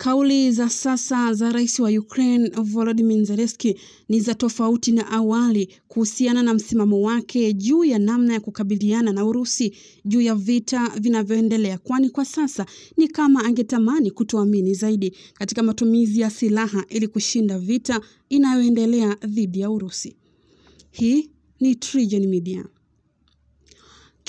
Kauli za sasa za rais wa Ukraine Volodymyr Zelensky ni za tofauti na awali kuhusiana na msimamo wake juu ya namna ya kukabiliana na Urusi juu ya vita vinavyoendelea, kwani kwa sasa ni kama angetamani kutoamini zaidi katika matumizi ya silaha ili kushinda vita inayoendelea dhidi ya Urusi. Hii ni TriGen Media.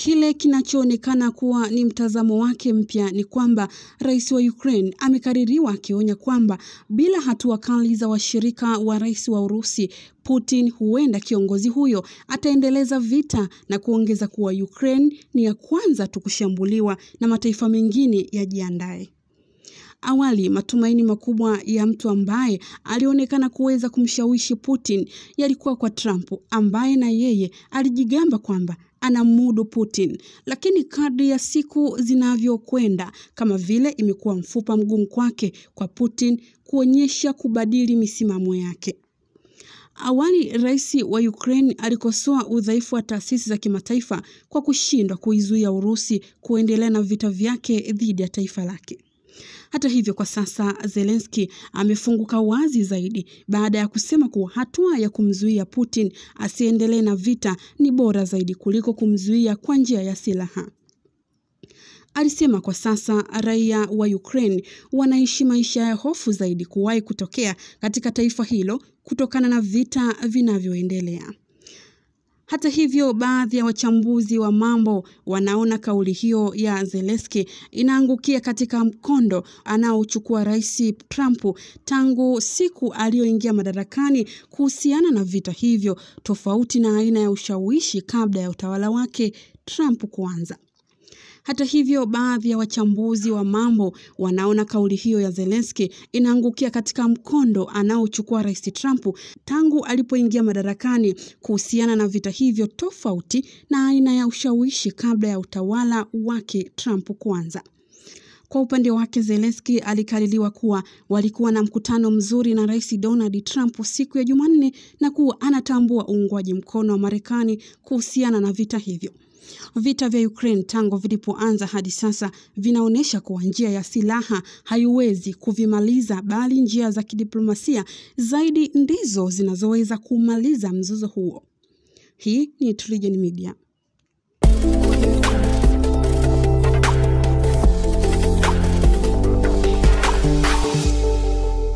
Kile kinachoonekana kuwa ni mtazamo wake mpya ni kwamba rais wa Ukraine amekaririwa akionya kwamba bila hatua kali za washirika wa rais wa Urusi Putin, huenda kiongozi huyo ataendeleza vita na kuongeza kuwa Ukraine ni ya kwanza tu kushambuliwa na mataifa mengine yajiandae. Awali, matumaini makubwa ya mtu ambaye alionekana kuweza kumshawishi Putin yalikuwa kwa Trump, ambaye na yeye alijigamba kwamba anamudu Putin, lakini kadri ya siku zinavyokwenda, kama vile imekuwa mfupa mgumu kwake kwa Putin kuonyesha kubadili misimamo yake. Awali, rais wa Ukraine alikosoa udhaifu wa taasisi za kimataifa kwa kushindwa kuizuia Urusi kuendelea na vita vyake dhidi ya taifa lake. Hata hivyo, kwa sasa Zelensky amefunguka wazi zaidi baada ya kusema kuwa hatua ya kumzuia Putin asiendelee na vita ni bora zaidi kuliko kumzuia kwa njia ya silaha. Alisema kwa sasa raia wa Ukraine wanaishi maisha ya hofu zaidi kuwahi kutokea katika taifa hilo kutokana na vita vinavyoendelea. Hata hivyo, baadhi ya wachambuzi wa mambo wanaona kauli hiyo ya Zelensky inaangukia katika mkondo anaochukua rais Trump tangu siku aliyoingia madarakani kuhusiana na vita hivyo, tofauti na aina ya ushawishi kabla ya utawala wake Trump kuanza. Hata hivyo, baadhi ya wachambuzi wa mambo wanaona kauli hiyo ya Zelensky inaangukia katika mkondo anaochukua rais Trump tangu alipoingia madarakani kuhusiana na vita hivyo, tofauti na aina ya ushawishi kabla ya utawala wake Trump kuanza. Kwa upande wake, Zelensky alikaririwa kuwa walikuwa na mkutano mzuri na rais Donald Trump siku ya Jumanne na kuwa anatambua uungwaji mkono wa Marekani kuhusiana na vita hivyo. Vita vya Ukraine tangu vilipoanza hadi sasa vinaonesha kuwa njia ya silaha haiwezi kuvimaliza, bali njia za kidiplomasia zaidi ndizo zinazoweza kumaliza mzozo huo. Hii ni TriGen Media.